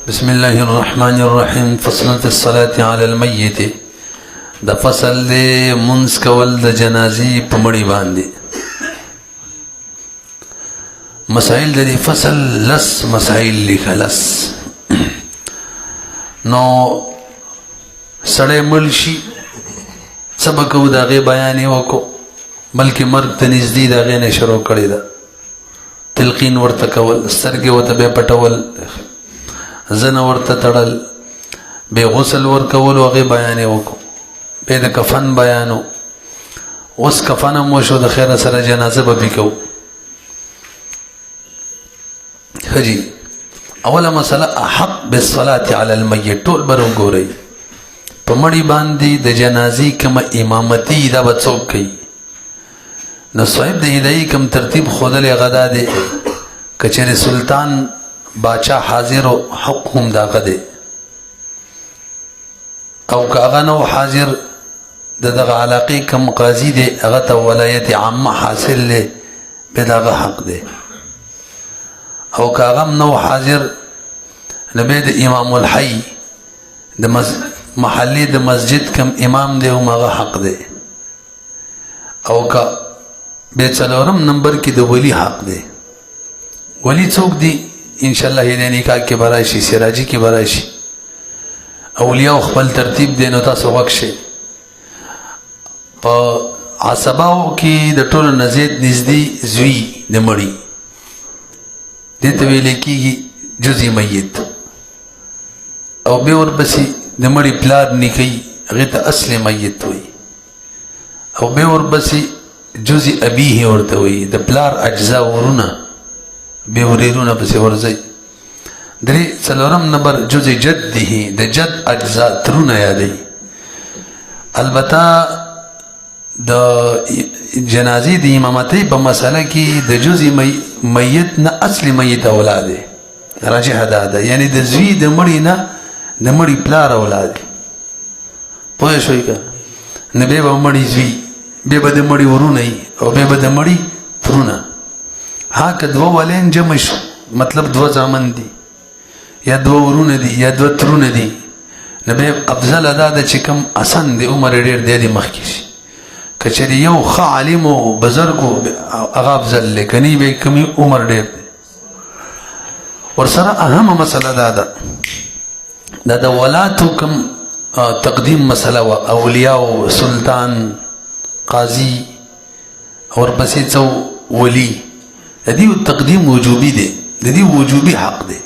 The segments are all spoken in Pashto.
بسم الله الرحمن الرحيم. فصل في الصلاة على الميت. دا فصل دے منس کول دا جنازی پمڑی باندے. مسائل دا فصل لس مسائل لکھا لس. نو سڑے ملشی سبکو دا غی بیانی وکو بلکہ مرگ تنزدی دا غی نے شروع کردی دا تلقین ورطا کول سترگی ورطا بے پٹول زن ورطا تڑل بے غسل ورکول وغی بیانی وکو بے دا کفن بیانو اس کفن موشو دا خیر سر جنازہ بکو. حجی اولا مسئلہ احق بالصلاة علی المیت طول برو گو رئی پمڑی باندی دا جنازی کم امامتی دا بچوک کئی نو صحیب دا ہدائی کم ترتیب خودل غدا دے کچر سلطان باچا حاضر و حکم دا غدے او کاغا نو حاضر دا دا علاقی کم قاضی دے اغتا ولایت عامہ حاصل لے بیداغا حق دے او کاغم نو حاضر نبید امام الحی دا محلی دا مسجد کم امام دے مغا حق دے او کا بیت سلورم نمبر کی دا ولی حق دے. ولی چوک دی انشاءاللہ ہی نکاح کی برائشی سراجی کی برائشی اولیاء اخبال ترتیب دینو تا سوک شے پا عصباو کی دا طول نزید نزدی زوی دا مڑی دیتا ویلے کی گی جزی میت او بے وربسی دا مڑی پلار نکی غیتا اصل میت ہوئی او بے وربسی جزی ابیه ورته وي د پلار اجزا ورونه به وريرونه پسې ورځي. درې څلورم نمبر جزی جده د جد اجزا ترونه یادي. البته د جنازې د امامتۍ په مسله کې د جزی میت نه اصل میت اولاد راجح ده یعنی د زوی د مړي نه د مړي پلار اولاد پوه شوي که نه به مړي زوی بے بد مڑی ورونه او بے بد مڑی ترونه. ها که دو والین جمع شو مطلب دو زامن دی یا دو ورونه دی یا دو ترونه دی نبی افضل ادا ده چې کم اسان دی عمر ډیر دی مخکې شي کچری یو ښه عالم او بزرګ هغه افضل لکنی به کم عمر ډیر دی. ورسره اهم مسله ده د ولاتو کم تقدیم مسله و اولیاء او سلطان قاضی اور بسی چو ولی دیو تقدیم وجوبی دے دیو وجوبی حق دے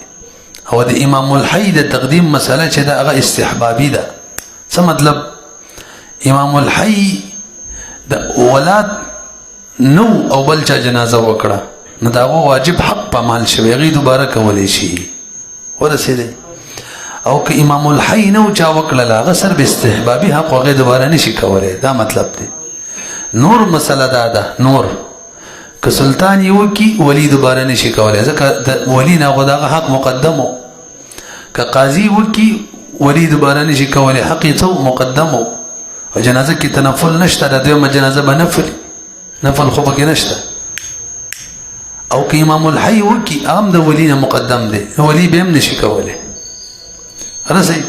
او د امام الحی د تقدیم مسئلہ چه دا اغا استحبابی دا سا مطلب امام الحی دا اولاد نو او بلچا جنازہ وکڑا نا دا واجب حق پا مال شوی غی دوبارہ کولی شی ورسی دے او که امام الحی نو چا وکڑا لاغا سر باستحبابی حق وغی دوبارہ نشی کولی دا مطلب دے. نور مسئلہ دا نور که سلطان یو کی ولی دوباره نشی کولی ځکه ولی نه غداغه حق مقدمو که قاضی وکی ولی دوباره نشی کولی حق تو مقدمو او جنازه کی تنفل نشته د دویمه جنازه به نفل خو پکې نشته او که امام الحی وکی عام د ولی نه مقدم دی ولی به هم نشی کولی رسي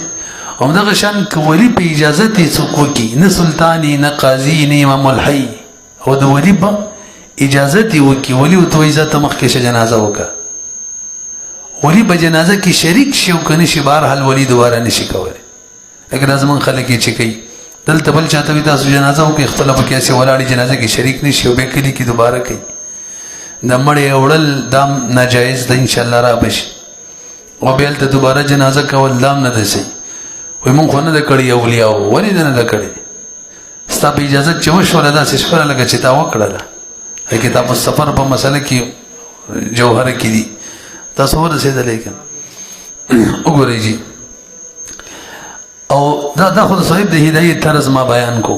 هم دغه شان کولی په اجازه تی څوک کی نه سلطانی نه قاضی نه امام الحی او د ولی په اجازه تی وکی ولی تو عزت مخکې جنازه وکا ولی په جنازه کې شریک شي او کني شي بهر حل ولی دوباره نشي کولی. اگر ازمن خلک چې کوي دلته بل چاته وي تاسو جنازه او کې اختلاف کې سي ولاړی جنازه کې شریک نشي او به کلی کې دوباره کوي د مړې اورل دام ناجایز ده ان شاء الله را بشي او به ته دوباره جنازه کول دام نه دسي وي مونږ خو نه د کړی اولیاء ولی نه د کړی ستا په اجازه چې وشوله داسې شخوره لکه چې تا وکړله کتاب السفر په مسله کې جوهر کې دي تاسو ورسېدلی که وګورئ جي او دا خو د صاحب د هدایت طرز ما بیان کو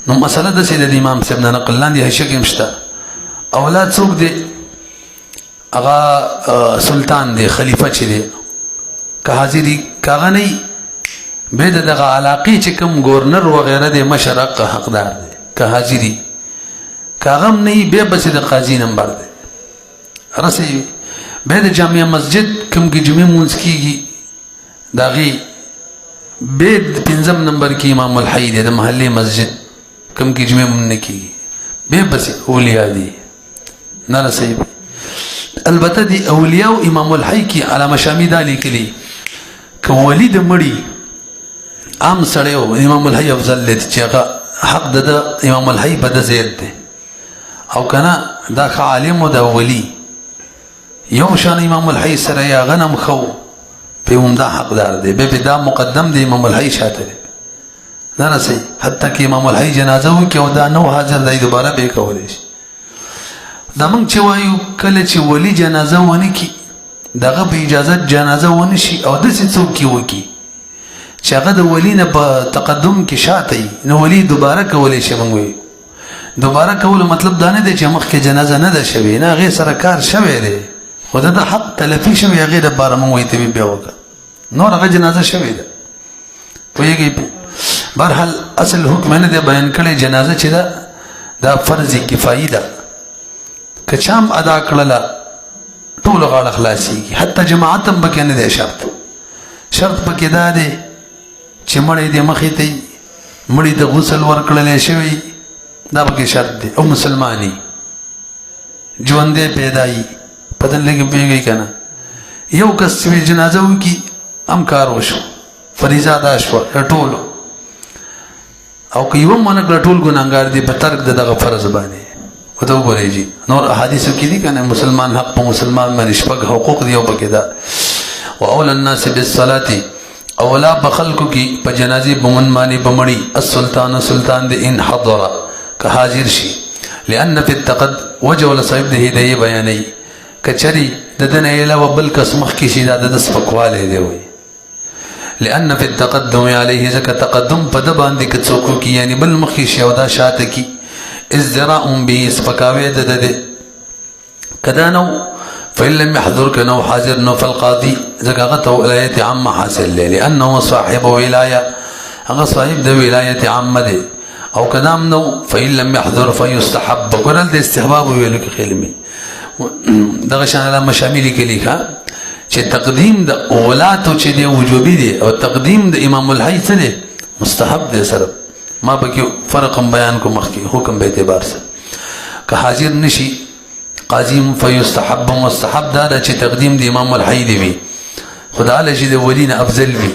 نو مسله داسې د امام صاحب نه نقل لاندې حاشیه کې هم شته. اولاد څوک دی هغه سلطان دی خلیفه چې دی که حاضري که هغه نه به د دغه علاقې چې کوم ګورنر وغیره دی مشر حقدار دی که حاضري که هغه هم نه وي بیا بسې د قاضي نمبر دی رسوي بیا د جامع مسجد کوم کې جمعې مونځ کېږي داغي بید 5 نمبر کې امام الحي دی د محلي مسجد کم کې جمعه مونږ کېږي به بس اولیاء دي نه رسېږي. البته دی اولیاء او امام الحي کې علامه شامی دا لیکلي که ولی د مړي عام سړی و امام الحي افضل دی چې هغه حق د امام الحي په د زید دی او کنه دا ښه عالم و د ولی یو شان امام الحي سره یا غنم خو په عمده حقدار دی به دا مقدم دی امام الحي شاته دی نه رسېږي. حتی کې امام الحي جنازه وکړي او دا نو حاضر دی دوباره به کولی شي. دا موږ چې وایو کله چې ولی جنازه ونه کړي دغه په اجازت جنازه ونه شي او داسې څوک وکړي چې هغه د ولی نه په تقدم کې شاته نو ولی دوباره کولی شي. موږ وایو دوباره کولو مطلب دا نه دی چې مخکې جنازه نه ده شوې نه هغې سره کار شوی دی خو د حق تلفي شوی هغې دپاره موږ وایو طبیب بیا وکړه نور هغه جنازه شوې ده پوهېږئ. بهرحال اصل حکم نه دی بیان کړی جنازه چې ده دا فرض کفایي ده که چا هم ادا کړله ټولو غاړه خلاصېږي حتی جماعت هم پکې نه دی شرط پکې دا دی چې مړی دې مخې ته مړي ته غسل ورکړلی شوی دا پکې شرط دی او مسلمانی ژوندی پیدایي پتن لګي پوهېږئ که نه یو کس چې جنازه وکړي هم کار وشو فریضه ادا شوه ټولو او که یو ونه کړه ټول ګناهګار دي په ترک د دغه فرض باندې ورته وګورئ جي نور احادیثو کې دي که نه مسلمان حق په مسلمان باندې شپږ حقوق دي او پکې دا واول الناس بالصلاه اولا په خلکو کې په جنازې په من باندې په مړي السلطان سلطان د ان حضر که حاضر شي لأن في التقد وجه صاحب د هدايه بیانوي کچري د دنه علاوه بل کس مخکې شي دا د سپکوالی دی وایي لأن في التقدم عليه زكا تقدم په د باندې که څوک کی یعنی بل مخکې شي او دا شاته کی ازدراء به سپکاوی د ده کدا نو فإن لم يحضر كنو حاضر نو فالقاضي زكا غته ولایت عامه حاصل له لأنه صاحب ولایه هغه صاحب د ولایت عامه دی او کدام نو فإن لم يحضر فيستحب ګورل د استحباب ویل کې خلمي دغه شان مشامل کې لیکه چې تقدیم د اولاتو چې دی وجوبي دی او تقدیم د امام الحي څه دی مستحب دی. سره ما پکې فرق بیان کو مخکې حکم به اعتبار سره که حاضر نشي قاضي فیستحب مستحب دا چې تقدیم د امام الحي دی وي خدا له چې د ولین افضل وي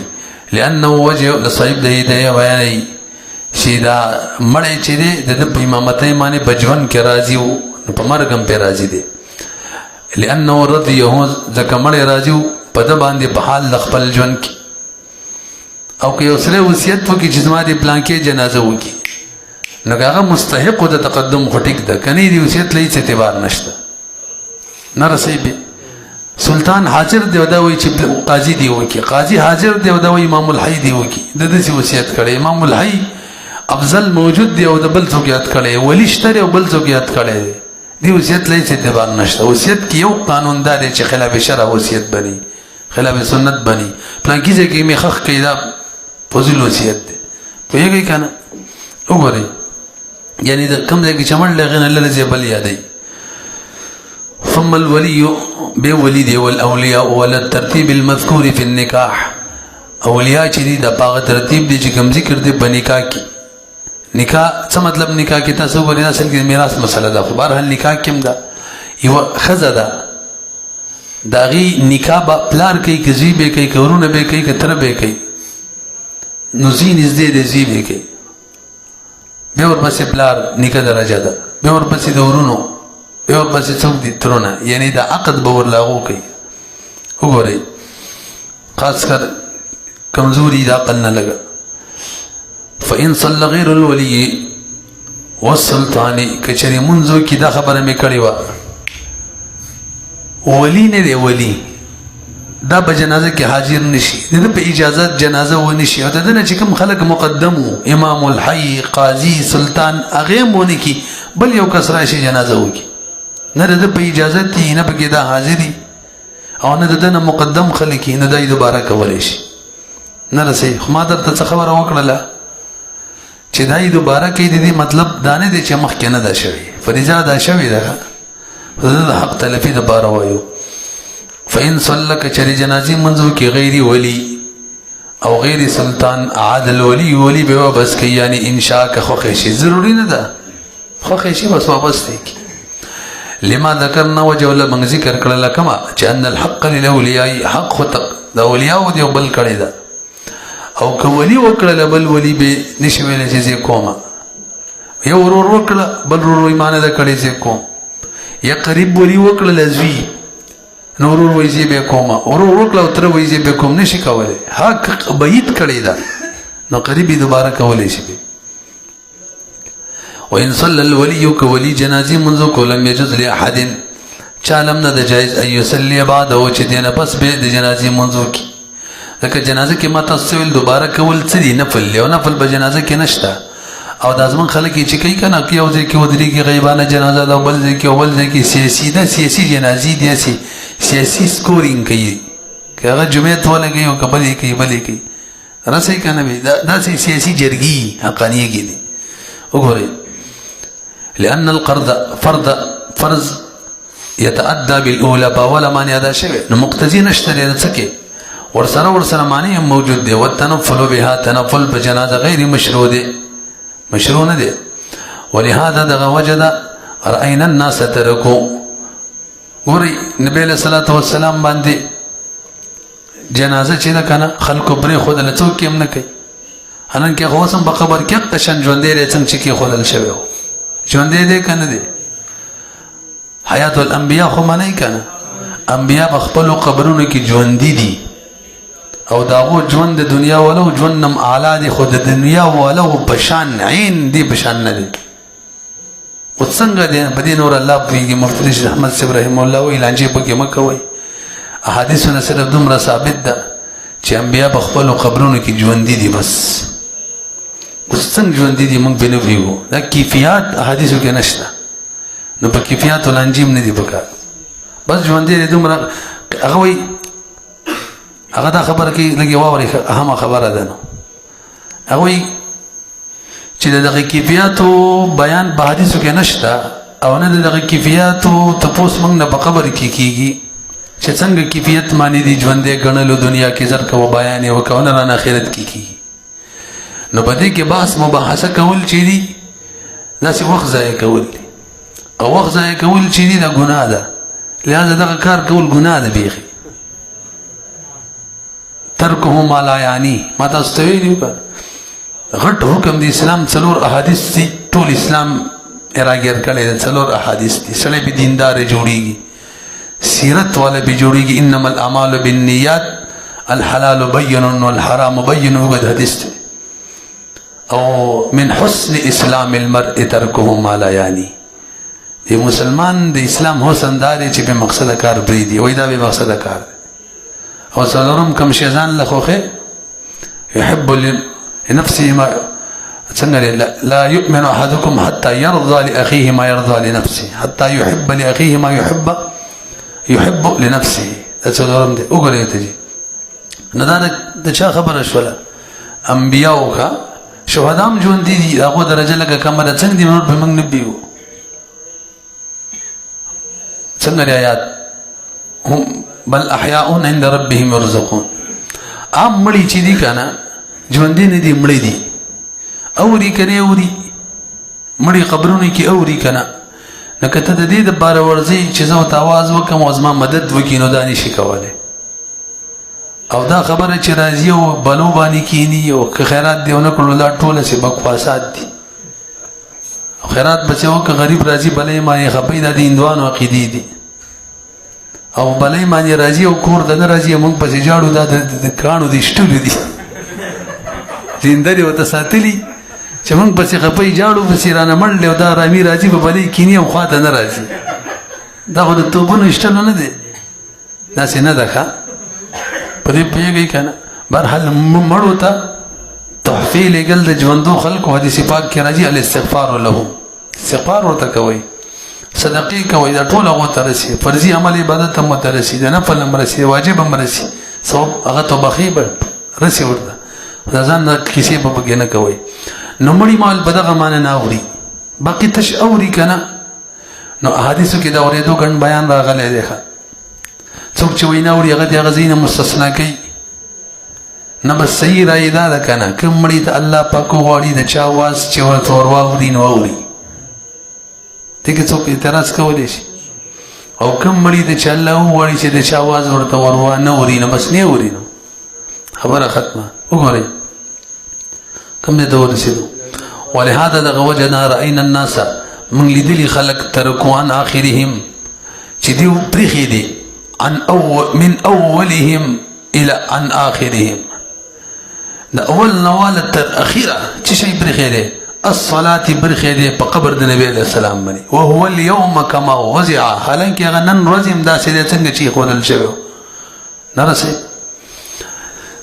لانه وجه لصاحب د هدايه بیانوي چې دا مړی چې دی د امامتۍ باندې بجون کې راضي وو په مرګ هم پې راضي دی لأنه رضيه ځکه مړی راځي په ده باندې په حال د خپل ژوند کې او که یو سړی وصیت وکړي چې زما د پلانکې جنازه وکړي نو که هغه مستحق د تقدم خو ټیک ده که نه د وصیت له هېڅ اعتبار نشته نه رسېږي. سلطان حاضر دی او دا وایي چې قاضي دی وکړي قاضي حاضر دی او دا وایي امام الحي دی وکړي د داسې وصیت کړی امام الحي افضل موجود دی او د بل څوک یاد کړی ولی شته دی او بل څوک یاد کړی دی دی وصیت له هېڅ اعتبار نشته. وصیت کې یو قانون دا دی چې خلاف شرع وصیت بني خلاف سنت بني پلانکي ځای کې مې خښ کړي دا فضول وصیت دی پوهېږئ که نه وګورئ یعنی د کوم ځای کې چې مړ له هغې نه لرې ځای بل یادوي. ثم الولي بے ولی دی والاولیاء ولا الترتیب المذکور فی النکاح اولیاء چې دي د پاغه ترتیب دی چې کوم ذکر دی په نکاح کې نکاح څه مطلب نکاح کې تاسو ولې اصل کې میراث مسله ده خو بهرحال نکاح کې هم ده یو ښځه ده د هغې نکاح به پلار کوي که زوی به کوي که ورونه به کوي که تره به کوي نو زوی نږدې دی زوی به کوي بیا ورپسې پلار نیکه درجه ده بیا ورپسې د ورونو بیا ورپسې څوک دي ترونه یعنی د عقد به ورلاغو کوي. وګورئ خاص کر کمزوري د عقل نه لګه فإن صلى غير الولي والسلطان کچری منځو کې دا خبره مې کړې وه ولی نه دی ولی دا په جنازه کې حاضر نشي د ده په اجازت جنازه ونشي او د ده نه چې کوم خلک مقدم وو امام الحي قاضي سلطان هغې هم ونه کي بل یو کس راشي جنازه وکړي نه د ده په اجازت دي نه پکې دا حاضري او نه د ده نه مقدم خلک نه دا یې دوباره کولی شي نه رسوي. خو ما درته څه خبره وکړله چې دا یې دوباره کوي د دې مطلب دا نه دی چې مخکې نه ده شوې فریضه ادا شوې ده د ده د حق تلفي دپاره وایو. فإن صلى کچری جنازې منځو کې غیري ولی او غیر سلطان عادل ولی به وابس کی یعنی انشاء کا خوښ شي ضروری نه ده خوښ شي بس وابس کی لما ذکرنا وجول من ذکر کړل کما چې ان الحق للاولیاء حق خط د اولیاء دی بل کړی ده او کولی وکړل بل ولی به نشي ویل چې کومه یو ورور وکړه بل ورور ایمان ده کړی چې کوم یا قریب ولی وکړه لزوی نور ورور وایي به کومه ورور وکړه تر وایي به کوم نشي کولای حق بعید کړی ده نو قریبی دوباره کولای شي وإن صلى الولي كولي جنازي منذ لم يجوز لأحد چالم نه د جایز أن يصلي بعده چې دینه پس به د جنازي منذ کی ځکه جنازه کې ماته سویل دوباره کول څه دي نفل یو نفل به جنازه کې نشته او د ازمن خلک چې کوي کنه کې او ځکه ودري کې غیبانه جنازه ده بل ځکه او بل ځکه سیاسي ده سیاسي جنازي دي سیاسي سکورینګ کوي هغه جمعیت ولګي او قبلې کوي بلې کوي رسې کنه دا سیاسي جرګي حقانيه دي وګورئ لأن القرض فرض يتأدى بالأولى باولا معنی ادا شوی نو مقتضی نشته د څه کې ورسره معنی هم موجود دی والتنفل بها تنفل بجنازه غیر مشروع دی مشروع نه دی ولهذا دغه وجد رأينا الناس تركوا ګوري نبی له صلوات و سلام باندې جنازه چې نه کنه خلکو بری خود له څوک هم نه کوي انن کې غوسم په قبر کې قشن ژوندې لري څنګه چې خلل شوی ژوندې دې کنه دي حیات الانبیاء خو معنی کنه انبیاء بخپل قبرونو کې ژوندې دي او داغو ژوند د دنیا ولو ژوندم اعلی دي خود د دنیا ولو بشان عین دي بشان نه دي او څنګه دي په دین اور الله په مفتي شیخ احمد صاحب رحم الله و اعلان په کې مکوي احادیثونه صرف دومره ثابت ده چې انبیاء بخپل قبرونو کې ژوندې دي بس څنګه ژوندې دي موږ به نه ویو دا کیفیت احادیثو کې نشته نو په کیفیت ولانجیم نه دي پکار بس ژوندې دي دومره هغه وي هغه دا خبره کې لګي واوري اهم خبره ده نو هغه وي چې دغه کیفیت بیان په حدیثو کې نشته او نه دغه کیفیت ته پوس موږ نه په قبر کې کیږي چې څنګه کیفیت معنی دي ژوندې غنلو دنیا کې زر کو بیان او کو نه رانه آخرت کې کیږي نو په دې کې بحث مباحثه کول چې دي داسې وخت ضایع کول دي او وخت ضایع کول چې دي دا ګناه ده لہذا دغه کار کول ګناه ده بیخي ترکه ما لا یعنی ما تاسو ته ویلي غټ حکم د اسلام څلور احادیث دي ټول اسلام اراګر کړي دي څلور احادیث دي سړی به دیندار جوړیږي سیرت والا به جوړیږي انما الاعمال بالنیات الحلال بین والحرام بین وګد حدیث دي او من حسن اسلام المرء ترکه ما لا یعنی دی مسلمان د اسلام حسن داري چې په مقصد کار بریدي وای دا به مقصد کار او څلورم کم شیزان لخوخه يحب لنفسه ما څنګه لا يؤمن احدكم حتى يرضى لاخيه ما يرضى لنفسه حتى يحب لاخيه ما يحب لنفسه دا څلورم دی وګورئ ته جی نه دا د چا خبره شوله انبیاء کا شهدام ژوند دي هغه درجه لکه کمه ده څنګه دي نور به موږ نه بیو څنګه آیات هم بل احیاء عند ربهم يرزقون ام مړي چې دي کنه ژوند دي نه دي مړي دي اوري کنه اوري مړي قبرونه کې اوري کنه نو کته د دې د بار ورزي چې زو تاواز وکم او زما مدد وکینو دانی شي کوله او دا خبره چې راځي او بلو باندې کینی او خیرات دیونه کړو لا ټوله سي بکواسات دي خیرات بچو که غریب راځي بلې ما یې خپې د دیندوانو عقیدې دي او بلې ما یې راځي او کور د راځي موږ پسې جاړو د کانو دي شټول دي دینداري وته ساتلی چې موږ پسې خپې جاړو پسې رانه مړ له دا رامي راځي په بلې کینی او خواته نه راځي دا خو د توبونو شټل نه دي دا څنګه ده ښا پدې پیږي کنه برحال مړو ته تحفه لګل د ژوندو خلکو حدیث پاک کې راځي الاستغفار له استغفار ورته کوي صدقې کوي دا ټول هغه ترسي فرضي عمل عبادت هم ترسي د نفل مرسي واجب هم مرسي ثواب هغه توبه خيبر رسي ورته ځان د کیسې په بګ نه کوي نو مړی مال بدغه مان نه اوري باقي تش اوري کنه نو احادیثو کې دا اورېدو ګڼ بیان راغلی دی څوک چې وینا اوري هغه د غزینه مستثنا کوي نه بس صحیح رایې دا ده که نه کوم مړي ته الله پاک وغواړي د چا اواز چې ورته ور واوري نو اوري دې کې څوک اعتراض کولی شي او کوم مړي ته چې الله وغواړي چې د چا اواز ورته ور وانه اوري نو بس نه اوري نو خبره ختمه وګورئ کوم ځای ته ورسېدو ولهذا دغه وجه نه رأینا الناس موږ لیدلي خلک ترکو عن آخرهم چې دوی پرېښي دي من اولهم الى عن آخرهم د اول نواله تر اخیره چې شی پرېښی دی الصلاة پرېښی دی په قبر د نبي علیه السلام باندې وهو اليوم كما وزع حالانکې هغه نن ورځ هم داسې دی څنګه چې ایښودل شوی نه رسېد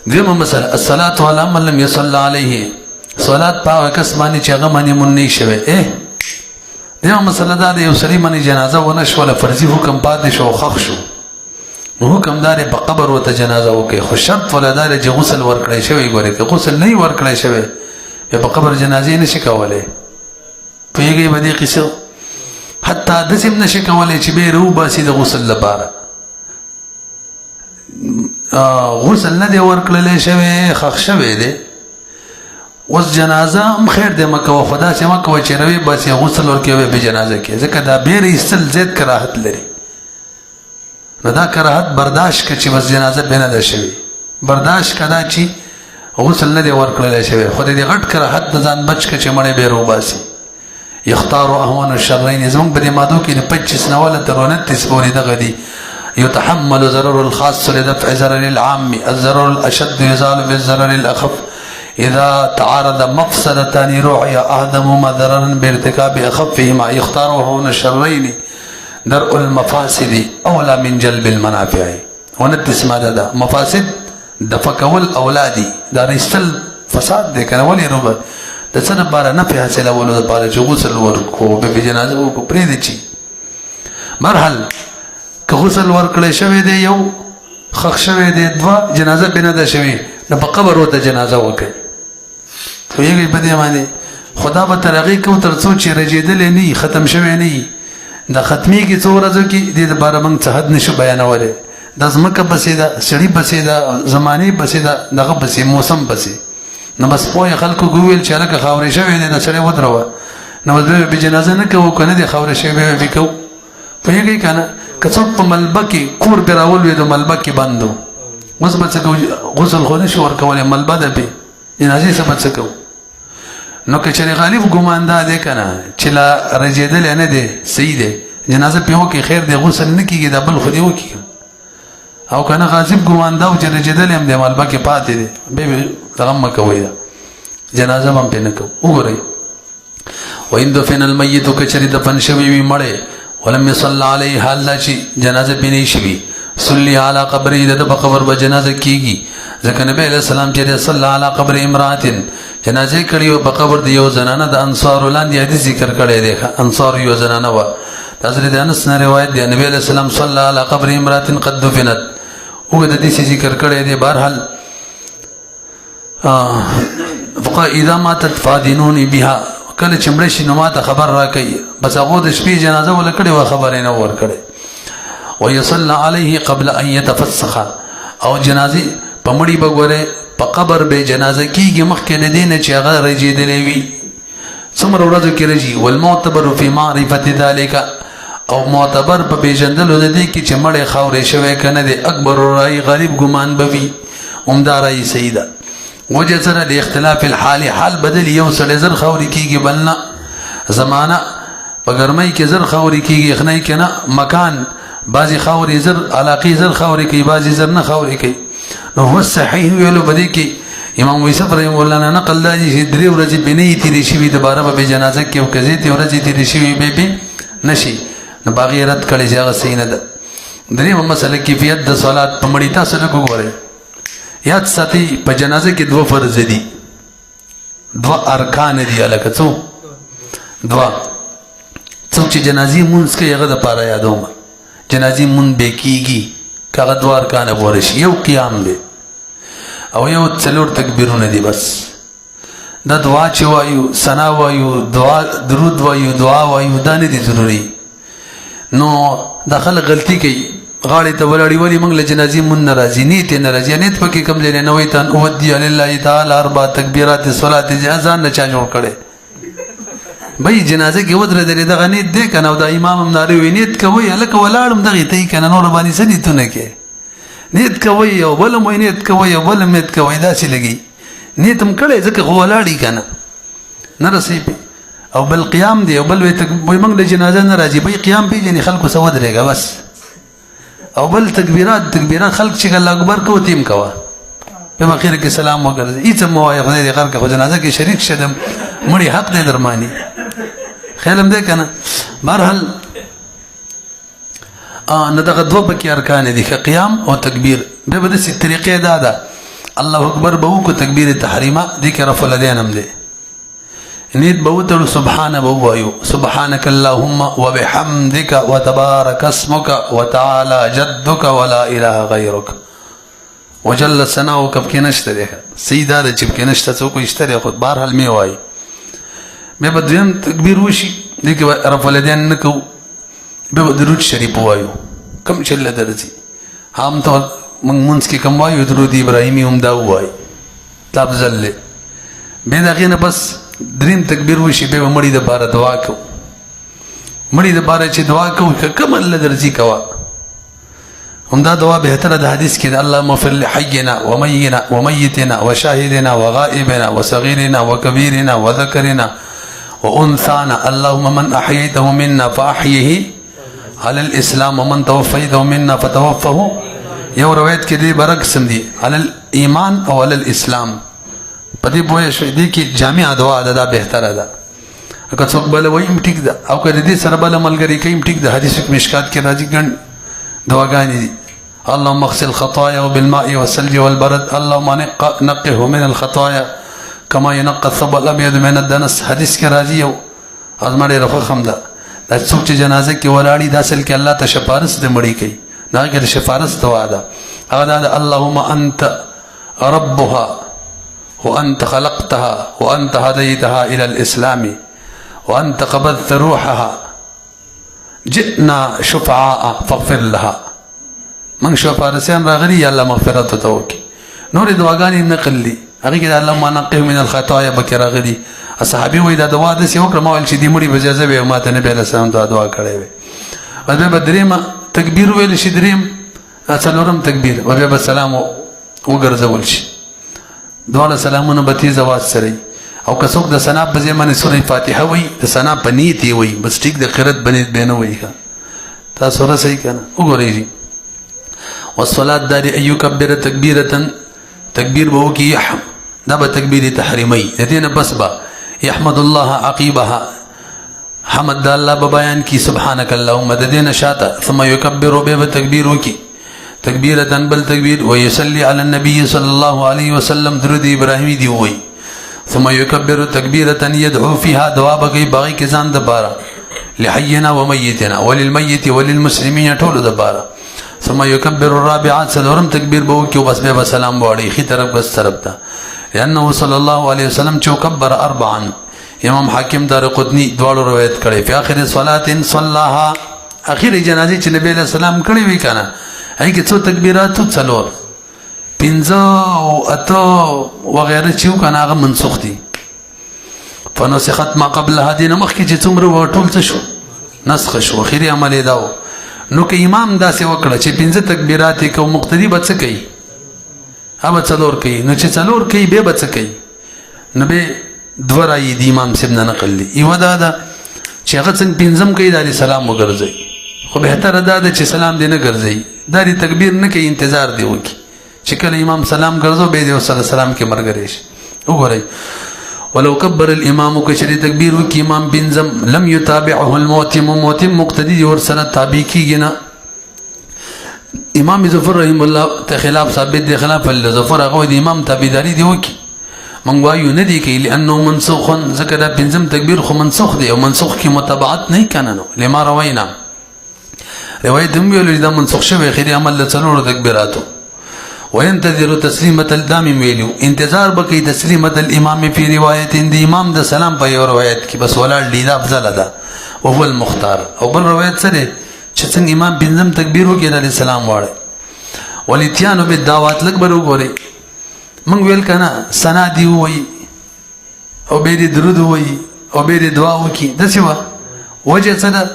دویمه مسله الصلاة على من لم يصل عليه صلات په هغه کس باندې چې هغه باندې مون نه شوی دویمه مسله دا د یو سړي باندې جنازه ونه شوله فرضي حکم پاتې شو خښ شو نو حکم دار په قبر ورته جنازه وکړي خو شرط ولدار چې غسل ورکړی شوی ګوري که غسل نه ورکړی شوی په قبر جنازې نشي کولی پوهېږئ په دې قصه حتی داسې هم نشي کولی چې بیا راوباسي د غسل لپاره غسل نه دی ورکړلی شوی خښ شوی دی اوس جنازه هم خیر دی مه کوه خو داسې مه کوه چې روی باسي غسل ورکوي په جنازه کې ځکه دا بیا ایستل زیات کراهت لري نو دا کراهت برداشت که چې بس جنازه بیا نه ده شوې برداشت که دا چې غسل نه دی ورکړلی شوی خو د دې غټ کراهت د ځان بچ که چې مړی بیا راوباسي یختارو اهون الشرین زموږ په دې مادو کې د 25 نواله تر 29 پورې دغه دي يتحمل ضرر الخاص لدفع ضرر العام الضرر الاشد يزال بالضرر الاخف اذا تعارض مفسدتان رعي احدهما ضررا بارتكاب اخفهما يختار هون الشرين درء المفاسد اولى من جلب المنافع ونتس ماذا ده مفاسد دفکول اولادي دا رستل فساد دي کنه ولي رب د څه لپاره نفع حاصلولو لپاره چې غسل ورکو به جنازه وکړو پرې دي چی مرحل که غسل ورکړی شوی دی یو خښ شوی دی دوه جنازه پې نه ده شوې نو په قبر ورته جنازه وکړئ پوهېږئ په دې باندې خدا به تر هغې کوو تر څو چې رجېدلی نه وي ختم شوی نه وي دا ختمېږي څو ورځو کې دې دپاره موږ څه حد نشو بیانولی دا ځمکه پسې ده سړي پسې ده زمانې پسې ده دغه پسې موسم پسې نو بس پوهې خلکو وویل چې هلکه خاورې شوی دی دا سړی ودروه نو بس بیا به جنازه نه کوو که نه دی خاورې شوی بیا به کوو پوهېږئ که نه که څوک په ملبه کې کور پې راولوېدو ملبه کې بند و اوس به څه کوو غسل خو نه شو ورکولی ملبه ده پې جنازې څه به څه کوو نو که چېرې غالب ګمان دا دی که نه چې لا رجېدلی نه دی صحیح دی جنازه پې وکړي خیر دی غسل نه کېږي دا بل خو دې وکړي او که نه غاصب ګمان دا و چې رجېدلی هم دی ملبه کې پاتې دی بیا به دغه مه کوئ دا جنازه به هم پې نه کوو وګورئ وإن دفن الميت که چېرې دفن شوی وي مړی ولم يصلى عليه حال دا چې جنازه پې نه شوي صلي على قبره د په قبر به جنازه کېږي ځکه نبی علیه السلام چې صلی علی قبر امرأة جنازه کړې وه په قبر د یو زنانه د انصارو لاندې حدیث ذکر کړی دی انصار یو زنانه وه د حضرت انس نه روایت دی نبی علیه السلام صلی علی قبر امرأة قد دفنت اوږد حدیث ذکر کړی دی بهرحال فقال اذا ماتت فادنوني بها کله چې مړه شي نو ما ته خبر راکړي بس هغو د شپې جنازه وله کړې وه خبر یې نه ورکړی ویصلی علیه قبل ان یتفسخ او جنازې په مړي به ګورې په قبر به جنازه کېږي مخکې د دې نه چې هغه رجېدلی وي څومره ورځو کې رجي والمعتبر فی معرفت ذلک او معتبر په پېژندلو د دې کې چې مړی خاورې شوی که نه دی اکبر رای غریب ګمان به وي عمده رای صحیح ده وجه سره د اختلاف الحال حال بدل یو سړی زر خاورې کېږي بل نه زمانه په ګرمۍ کې زر خاورې کېږي یخنۍ کې نه مکان بعضې خاورې زر علاقې زر خاورې کوي بعضې زر نه خاورې کوي نو هو صحیح ویلو په دې کې امام یوسف رحم الله نه نقل دا دي چې 3 ورځې پې نه یي تېرې شوي دوباره به جنازه کې او که زیاتې ورځې تېرې شوي بیا پې نه شي نو په هغې رد کړی چې هغه صحیح نه ده درېیمه مسله کیفیت د صلات په مړي تاسو لږ وګورئ یاد ساتئ په جنازه کې 2 فرض دي 2 ارکان دي هلکه څو 2 څوک چې جنازې مونځ کوي هغه دپاره یادومه جنازې مونځ بې کېږي که هغه 2 ارکانه پوره شي یو قیام دی او یو 4 تکبیرونه دي بس دا دعا چې وایو ثنا وایو دعا درود وایو دعا وایو دا نه دي ضروري نو دا خلک غلطي کوي غاړې ته ولاړې ولې موږ له جنازې مون نه راځي نیت یې نه راځي نیت پکې کوم ځای نه وایي ته اودي لله تعالی 4 تکبیرات صلات اذان نه چا جوړ کړی بھئی جنازه کې ودرېدلې دغه نیت دی که نه او د امام هم نارې وایي نیت کوئ هلکه ولاړم دغې ته یې که نه نور باندې څه نیتونه کې نیت کوئ او بل هم وایي نیت کوئ او بل هم نیت کوئ داسې لګي نیت هم کړی ځکه خو ولاړي که نه نه رسوي او بل قیام دی او بل وایي موږ له جنازه نه راځي بھئی قیام پېژنې خلکو څه ودرېږه بس او بل تکبیرات خلق چې الله اکبر کو تیم کوه په اخر کې سلام وګرځي هیڅ مو وایي خدای دې غر کا خو جنازه کې شریک شدم مړی حق دې درمانی خیالم دې کنه بهرحال نه دغه دوه پکې ارکان دي قیام او تکبیر به د سې طریقې ده الله اکبر به کو تکبیر تحریمه دې کې رفع الیدین هم دي نیت به وتر سبحان به وایو سبحانك اللهم وبحمدك وتبارك اسمك وتعالى جدك ولا اله غيرك وجل ثناؤك کې نشته ده سیدا د چې کې نشته څوک یشتري خو بهرحال می وای مې بدیم تکبیر وشي دې کې رفع الیدین نکو به درود شریف وایو کم چل درځي هم ته مونږ کې کوم وایو درود ابراهیمی هم دا وای لفظ له به دغه نه بس دریم تکبیر وشي به مړی د بار دعا کو مړی د بار چې دعا کو کوم الله درځي کوا هم دا دعا به تر د حدیث کې اللهم اغفر لحينا وميتنا وشاهدنا وغائبنا وصغيرنا وكبيرنا وذكرنا وانثانا اللهم من احييته منا فاحيه على الاسلام ومن توفيته منا فتوفه یو روایت کې دی برعکس دي على الايمان او على الاسلام پدې بوې شوې دي کې جامع دعا ده بهتره ده اګه څوک بل وایي ټیک ده او کله دې سره بل ملګری کوي ټیک ده حدیث مشکات کې راځي ګڼ دعاګانې دي اللهم اغسل خطايا بالماء والثلج والبرد اللهم نقه من الخطايا كما ينقى الثوب الابيض من الدنس حدیث کې راځي او ازمړې رفع خمده د څوک چې جنازه کې ولاړی د اصل کې الله ته شفارس دې مړی کوي دا کې شفارس دعا ده هغه اللهم انت ربها وأنت خلقتها وأنت هديتها إلى الإسلام وأنت قبضت روحها جئنا شفعاء فاغفر لها من شفارسيان راغلي يلا مغفرة توكي نور دعاګانې نقل لي هغه کې اللهم نقه من الخطايا بکې راغلي اصحابي وې دا دعا د سی وکړه مول چې دې مړي بجازه به ماته نبی له سلام دعا کړې وي او به دریم تکبیر ویل شي دریم څلورم تکبیر او به سلام وګرځول شي دواړه سلامونه به تیز اواز سره او که څوک د ثنا په ځای باندې سورې فاتحه وایي د ثنا په نیت یې وایي بس ټیک د قرت بنیت به نه وایي تاسو سره صحیح که نه وګورئ والصلاة دا دی ایکبر تکبیرة تکبیر به وکړي دا به تکبیر تحریمي د دې نه بس به یحمد الله عقیبها حمد د الله به بیان کړي سبحانک اللهم د دې نه شاته ثم یکبر به تکبیر وکړي تکبیرة بل تکبیر ويصلي على النبي صلى الله عليه وسلم درود ابراهیمی دی وای ثم يكبر تکبیرة يدعو فيها دعا بگی باقی کسان د بارا لحينا وميتنا وللميت وللمسلمين ټول د بارا ثم يكبر الرابعه سلورم تکبیر به وکي بس به سلام وړي خي طرف بس طرف ته لانه صلى الله عليه وسلم چوکبر اربعا امام حاکم دارقطنی دواړو روایت کړي په اخر صلاه صلاها اخر جنازه چې نبی له سلام کړي وی کنه هغه کې څو تکبیرات څلور پنځه او اته وغیره چې کنه هغه منسوخ دي فنسخت ما قبل هذه مخکې چې څومره ټول څه شو نسخ شو اخري عمل دا نو که امام داسې وکړه چې پنځه تکبیرات کو مقتدی به څه کوي هغه څلور کوي نو چې څلور کوي به څه کوي نو به دوه رايي د امام صاحب نه نقل دي یو دا چې هغه څنګه پنځم کوي د سلام وګرځي خو به تر دا چې سلام دې نه ګرځي دا تکبیر نه کوي انتظار دی وکي چې کله امام سلام ګرځو به دې صلی الله علیه وسلم کې مرګري شي وګورئ ولو كبر الامام كشري تكبير وكي امام بنزم لم يتابعه المؤتم مقتدي ورسل تابع کیږي امام ظفر رحم الله ته خلاف ثابت دي خلاف الظفر هغه د امام تابعداري دی وکي من وایو نه دی کی لانه منسوخ ذکر بنزم تکبیر خو منسوخ دی او منسوخ کی متابعت نه کنه لما روینا روایت هم ویل دا منسوخ شوی خیر عمل له څلور تکبیراتو وينتظر تسليمة الدام ویلو انتظار بکی تسلیمت الامام فی روایت د امام د سلام په یو روایت کې بس ولا لیدا افضل ده او هو المختار او بل روایت سره چې څنګه امام بنظم تکبیر وکړي علیه السلام واړه والاتيان بالدعوات لږ به وګورئ موږ ویل که نه ثنا دي ووایي او بیا دې درود ووایي او بیا دې دعا وکړي داسې وه وجه څه ده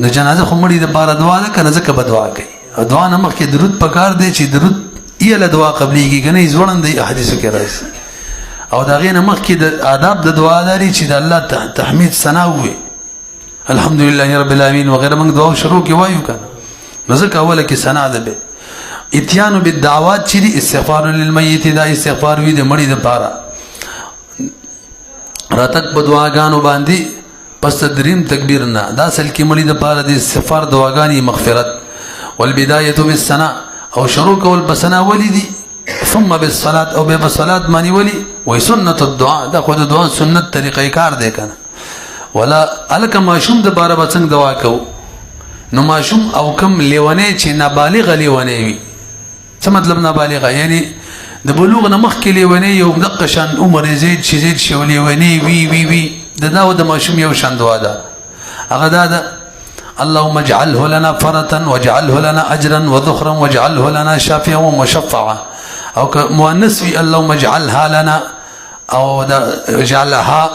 د جنازه خو مړي دپاره دعا ده که نه ځکه به دعا کوي او دعا نه مخکې درود پکار دی چې درود ایله دعا قبلېږي که نه یې ځوړند دی احادیثو کې راځي او د هغې نه مخکې د آداب د دعا لري چې د الله تحمید ثنا ووایي الحمدلله رب العالمین وغیره موږ دعا شروع کې وایو که نه نو ځکه اوله کې ثنا ده بیا اتیانو بالدعوات چې دي استغفار للمیت دا استغفار وي د مړي دپاره راتګ په دعاګانو باندې پس د دریم تکبیر نه دا اصل کې مړي دپاره د استغفار دعاګانې مغفرت والبدایة بالثناء او شروع کول په ثنا ولې دي ثم بالصلاة او بیا په صلات باندې ولې وایي سنت الدعاء دا خو د دعا سنت طریقې کار دی که نه ولا هلکه ماشوم دپاره به څنګه دعا کوو نو ماشوم او کم لیونی چې نابالغه لیونی وي څه مطلب نابالغه یعنی د بلوغ نه مخکې لیونی یو دقه شان عمر زید چې زید شي او لیونی وي د دا او د ماشوم یو شان دعا ده هغه دا ده اللهم اجعله لنا فرة واجعله لنا أجرا وذخرا واجعله لنا شافعا ومشفعا او مؤنث وي اللهم اجعلها لنا او اجعلها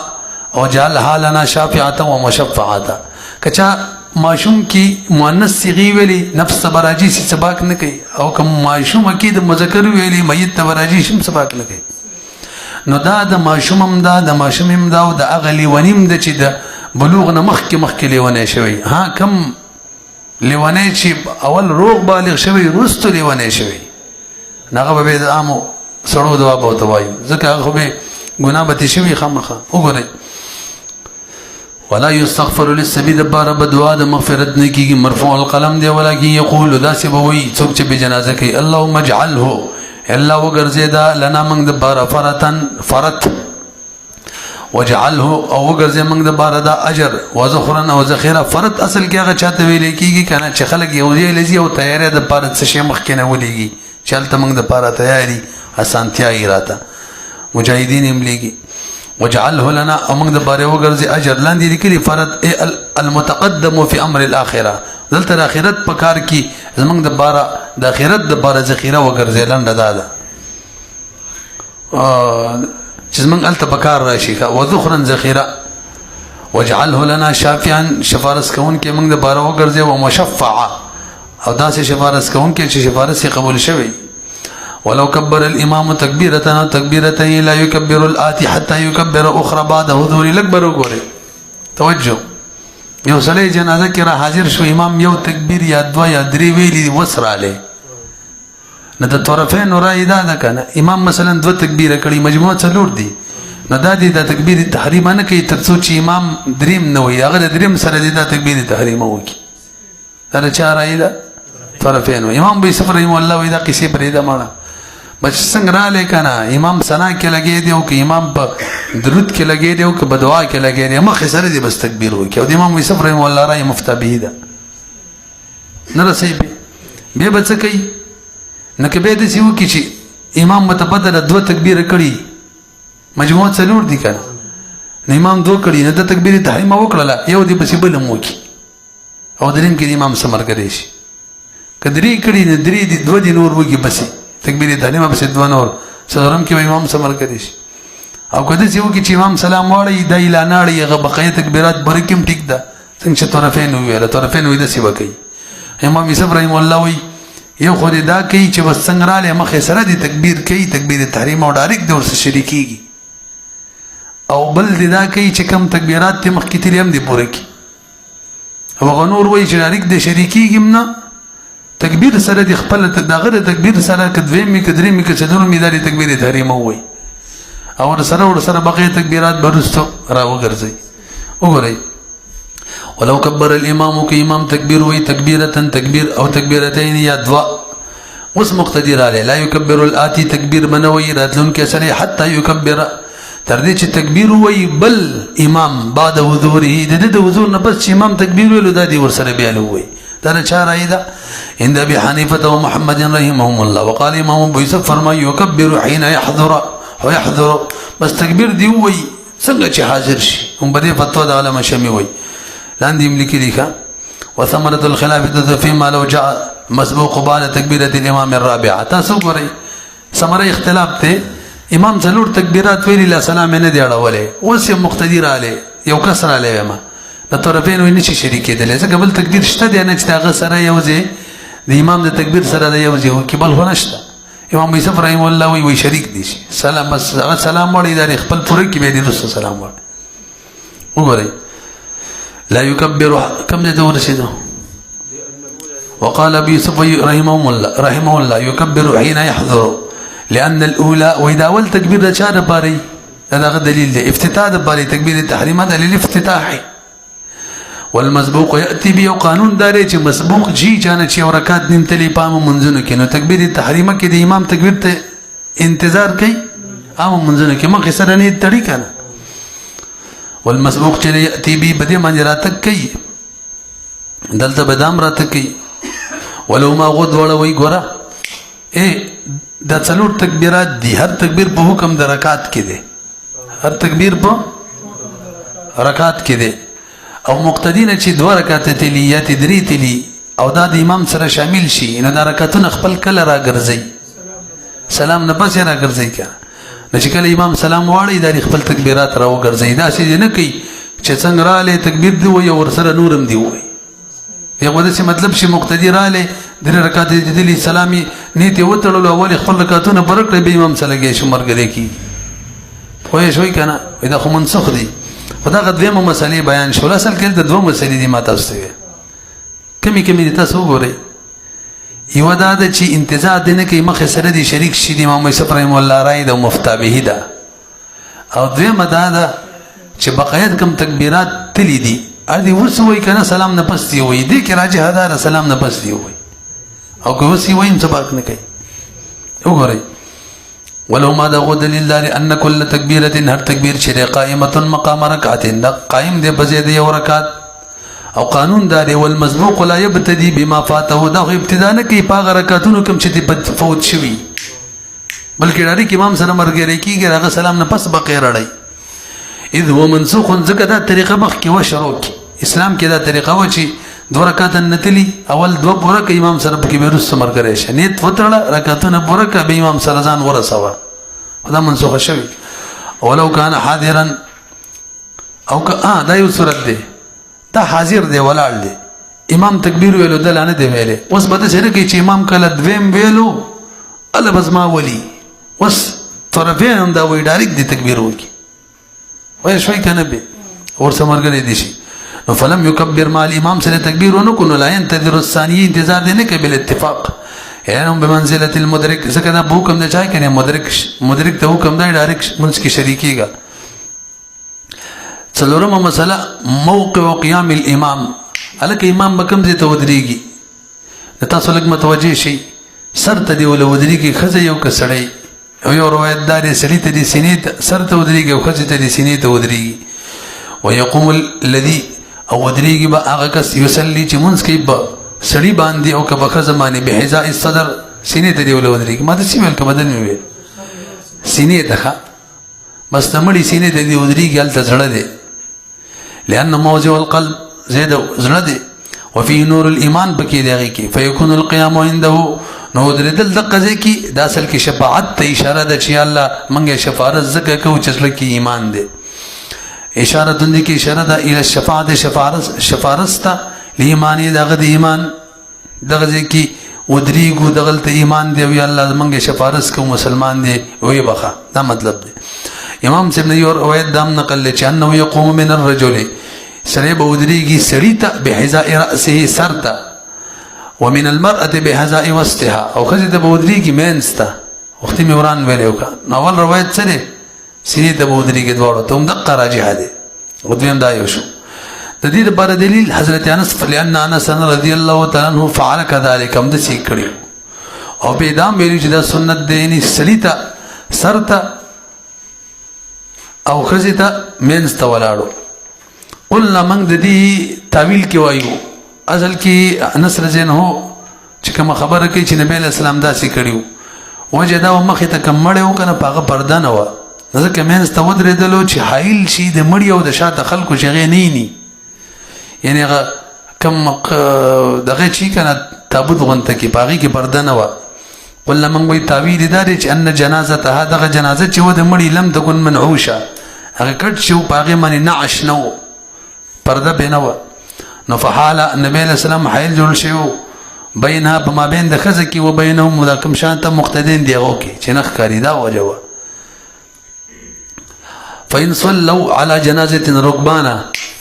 او اجعلها لنا شافعة ومشفعة کچا ماشوم کی مؤنث صیغه ویلی نفس تبراجی سی سباق نه کوي او کوم ماشوم کی د مذکر ویلی میت تبراجی شم سباق نه کوي نو دا د ماشوم هم دا د ماشوم هم دا او د اغلی ونیم د چې د بلوغ نه مخکې لیونی شوی ها کم لیونی چې اول روغ بالغ شوی وروسته لیونی شوی هغه به د عامو سړو دعا به ورته وایو ځکه هغه خو به ګناه به ترې شوي خامخا وګورئ ولا يستغفر للسبي دباره بدعا د مغفرت نه کیږي مرفوع القلم دی ولکن یقول داسې به وایي څوک چې به جنازه کوي اللهم اجعله الله وګرځېدا لنا موږ دپاره فرت وجعله او وګرځې موږ دپاره دا اجر وذخرا او ذخیره فرت اصل کې هغه چاته ویلی کېږي که نه چې خلک یو ځای لځي او تیاری دپاره څه شی مخکې نه ولېږي چې هلته موږ دپاره تیاري اسانتیا یې راته مجاهدین هم لیږي وجعله لنا او موږ دپاره وګرځې اجر لاندې لیکلي فرت المتقدم فی امر الاخره دلته د اخرت په کار کې زموږ دپاره د اخرت دپاره ذخیره وګرځې لنډه دا ده چې زموږ هلته په کار راشي وذخرا ذخیره وجعله لنا شافعا شفارس کوونکی موږ دپاره وګرځې ومشفعا او داسې شفارس کوونکی چې شفارس یې قبول شوی ولو كبر الامام تكبيرة تكبيرتين لا يكبر الآتي حتى يكبر اخرى بعد حضور الاكبر وګورئ توجه یو سړی جنازه کې را حاضر شو امام یو تکبیر یا دوه یا درې ویلي وس رالی نو د طرفینو رایې دا ده که نه امام مثلا دوه تکبیره کړي مجموعه څلور دي نو دا دې د تکبیر تحریمه نه کوي تر څو چې امام دریم نه وي هغه د دریم سره دې دا تکبیر تحریمه وکړي دا د چا رایې ده طرفینو امام به یوسف رحمه الله وایي دا قصې پرېږده مړه بچ څنګه رالی که نه امام ثنا کې لګی دی او که امام په درود کې لګی دی او که په دعا کې لګی دی مخکې سره دی بس تکبیر وکړي او د امام یوسف رحمه الله رایې مفته به ده نه رسوي بیا به څه کوي نو که بیا داسې وکړي چې امام متبدله دوه تکبیره کړي مجموعه څلور دي که نه نو امام دوه کړي نه د تکبیر تحریمه وکړله یو دې پسې بل هم وکړي او دریم کې د امام څه ملګری شي که درې کړي نه درې دي دوه دي نور وکړي بسې تکبیر تحریمه پسې دوه نور څلورم کې به امام څه ملګری شي او که داسې وکړي چې امام سلام واړوي دا یې لا نه اړوي هغه بقیه تکبیرات برکې هم ټیک ده څنګه چې طرفین وویله طرفین وایي داسې به کوي امام یوسف رحمه الله وایي یو خو دې دا کوي چې بس څنګه رالی مخې سره دې تکبیر کوي تکبیر تحریمه او ډایرکټ دې ورسره شریکېږي او بل دې دا کوي چې کم تکبیرات دې مخکې تلي هم دې پوره کړي او هغه نور وایي چې ډایرکټ دې شریکېږي هم نه تکبیر سره دې خپله د هغه د تکبیر سره که دویم وي که دریم وي که څلورم وي دا دې تکبیر تحریمه ووایي او ورسره بقیه تکبیرات به وروسته را وګرځئ وګورئ ولو كبر الامام که امام تکبیر وی تکبیرة تکبیر او تکبیرتین یا دوا اوس مقتدی رالی لا یکبر الآتی تکبیر منوی راتلونکی سړی حتی یکبر تر دې چې تکبیر وی بل امام بعد حضوره د د حضور نه بس چې امام تکبیر ویلو دا دی ورسره بیا وی دا چا رای ده عند ابي حنيفه ومحمد رحمهم الله وقال امام ابو يوسف فرما يكبر حين يحضر ويحضر بس تکبیر دی وی څنګه چې حاضر شي هم بده فتوا د علامه شمی وی لاندې لیکلي ښه وثمرة الخلاف فيما لو جاء مسبوق بعد تكبيرة الإمام الرابعة. تاسو ګورئ ثمره اختلاف ته امام څلور تکبیرات ویلي لا سلام نه دی اړولې، اوس یې مقتدی رالی یو کس رالی ما د طرفین وی نشي شریک کېدلی ځکه بل تکبیر شته دی نه چې هغه سره یو ځای د امام د تکبیر سره د یو ځای کې بل خو نشته. امام یوسف رحم الله وی شریک دي شي سلام بس سلام وړي د خپل پوره کې به دي رسول سلام وړي. وګورئ لا يكبر كم ورسيده. وقال ابي يوسف رحمه الله يكبر حين يحضر لان الاولى واذا اول تكبير ده شاد باري هذا دليل ده افتتاح باري تكبير التحريم هذا للافتتاح. والمسبوق ياتي به قانون داري چې مسبوق جي جانه چې ورکات نمتلي پام منځونه کې نو تکبیر التحریم کې د امام تکبیر ته انتظار کوي عام منځونه کې مخ سره نه تړي کنه. والمسبوق چې ياتي به بده منجراتک کوي دلته بدام راته کوي ولو ما غد ولا وی ګوره دا څلور تکبیرات دي هر تکبیر په حکم د رکعت کې دی، هر تکبیر په رکعت کې دی او مقتدین چې دوه رکعات تلی یا درې تلی او دا د امام سره شامل شي نو دا رکعتونه خپل کله راګرځي سلام نه پس راګرځي کنه نو چې کله امام سلام واړي دا خپل تکبیرات راوګرځي دا چې نه کوي چې څنګه رااله تکبیر دی وي او سره نورم دی وي یو د څه مطلب شي مقتدی رااله درې رکعات دي سلامي نیت وتړلو اول خپل رکعتونه برکړي به امام سره کې شمرګري کی خو شوي کنه دا خو منسوخ دي. خدا غدویمه مسئله بیان شول اصل کې د دوه مسلې دي ما تاسو ته کمی دي تاسو وګورئ. یو دا د چې انتزاع دینه کې مخ سره دي شریک شي د امام یوسف رحم الله رای د مفتابه ده او دویمه دا چې بقایت کم تکبیرات تلی دي ادي وسوي کنه سلام نه پس دی وي دي کې راځي هدا سلام نه پس دی وي او که وسی وای څه فرق نه کوي. وګورئ ولو ما دغه دلیل لري ان كل تکبیره هر تکبیر چې قائمه مقام رکعت قائم دی بزید یو رکعت او قانون داري والمسبوق لا يبتدي بما فاته دا ابتدا نه کوي په رکعتونو کوم چې فوت شوی بلکې لري کې امام سره مرګري کیږي هغه سلام نه پس بقې راړي اذ هو منسوخ ځکه دا طریقه مخ کې وشرو کې اسلام کې دا طریقه و چې دو رکعات نتلی اول دو پورا کې امام سره کې بیرست مرګري شه نیت وتړه رکعتونه پورا کې به امام سره ځان ورسوه دا منسوخ شوی. ولو كان حاضرا او دا یو صورت دی دا حاضر دی ولاړ دی امام تکبیر ویلو دل نه دی ویلې اوس بده سره کې چې امام کله دویم ویلو الله بس ما ولي اوس طرفین هم دا وی ډایرکټ دی تکبیر وکي وای شوي کنه به اور سمرګري دي شي نو فلم يكبر مع الامام سره تکبیر ونکو نو لا ينتظر الثاني انتظار دینه کې بل اتفاق یعنی بمنزله المدرک څنګه دا حکم نه چای کنه مدرک ته حکم دی ډایرکټ منځ کې شریکيږي. څلورمه مسله موقع قيام الامام الکه امام بکم دې ته ودرېږي تاسو لږ متوجه شئ سر ته دی ول ودرېږي خزه یو کسړی یو روایت دار سړی ته دي سینې سر ته ودرېږي او خزه ته دي سینې ته ودرېږي ويقوم الذي او ودرېږي به هغه کس یصلي چې منځ کې به سړی باندې او که بخه زمانه به حذاء الصدر سینې ته دی ول ودرېږي ما د سیمل که بدن ویل سینې ته بس تمړي سینې ته دی ودرېږي هلته زړه دی لأن موضع القلب زید زړه دی وفي نور الايمان بکې دی کې فيكون القيام عنده نو درېدل د قضې کې د اصل کې شفاعت ته اشاره ده چې الله منګه شفاعت زکه کو چې اصل کې ایمان دی اشاره دندې کې اشاره ده الى الشفاعت شفارستا ایمان دغه د ایمان دغه کې ودریګو دغه ته ایمان دی وی الله منګه شفارس کو مسلمان دی وی بخا دا مطلب دی. امام ابن یور روایت دام نقل چې انه يقوم من الرجل سره به ودریږي سړی ته بحذاء راسه سرته ومن المرأة بحذاء وسطها او خزه ته به ودریږي مینسته وخت می وران ویلو کا اول روایت سره سینې ته به ودریږي دواړو ته هم دقه راجحه دی او دویم دا یو شو. د دې لپاره دلیل حضرت انس فلان انس رضی الله تعالی عنہ فعل كذلك هم د سې کړی او به دا ویلو چې دا سنت دی نه سړی ته سرته او خزه ته مینسته ولاړو. قلنا من د دې تعویل کې وایو اصل کې انس رضی الله عنه چې کوم خبره کوي چې نبی اسلام داسې کړیو وجه دا مخه ته کمړیو کنه پاغه پرده نه و ځکه مینس ته ودرېدلو چې حایل شي د مړی او د شاته خلکو شغې نه ني یعنی کم دغه چی کنه تابوت غونته کې پاغي کې پرده نه و قلنا من وی تعویل داري چې ان جنازته دغه جنازه چې و د مړي لم تكن منعوشه هغه کټ شو پاغي باندې نعش نو پرده بنو نو فحال النبي عليه السلام حیل جوړ شو بینها بما بین د خزه کې و بینهم مدکم شانته مقتدین دیغو کې چې نخ کاری دا وجوه فإن صلوا على جنازة ركبانا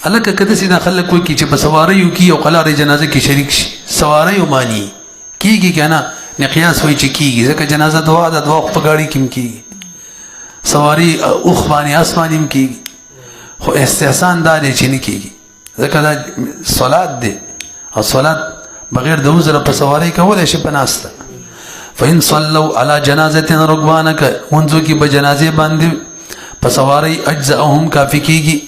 الک کده سیدا خلک کوئی کی چې په سواریو کې او قلار جنازه کې شریک شي سواریو مانی کیږي کنه نه قیاس وای چې کیږي ځکه جنازه دعا د دعا په غاړي کې کیږي سواری اوخ باندې اسمانیم کیږي خو استحسان دار چې نه کیږي ځکه دا صلات دی او صلات بغیر د عذر په سواری کولای شي پناسته فإن صلوا على جنازة ركبانا منځو کې به جنازه باندې په سواری اجزاهم کافی کیږي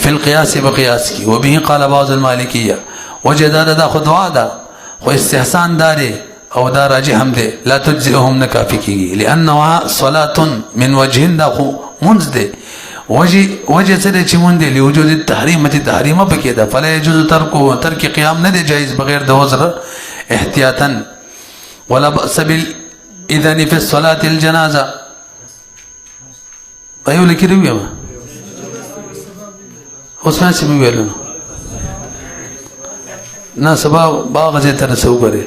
في القياس بقياس کی وبه قال بعض المالكيه وجداد دا خدوا دا خو استحسان داري او دا راجح هم دي لا تجزئهم نكافي کی لانها صلاه من وجه دا خو منز دي وجه سره چې مونږ دي لوجود التحريم تحريمه بکې دا فلا يجوز ترک قيام نه دي جائز بغیر د عذر احتياطا ولا باس بالاذن في الصلاه الجنازه ايوه لكده ويما اوس ما سمې ویل نو سبا باغ ځای ته رسو غره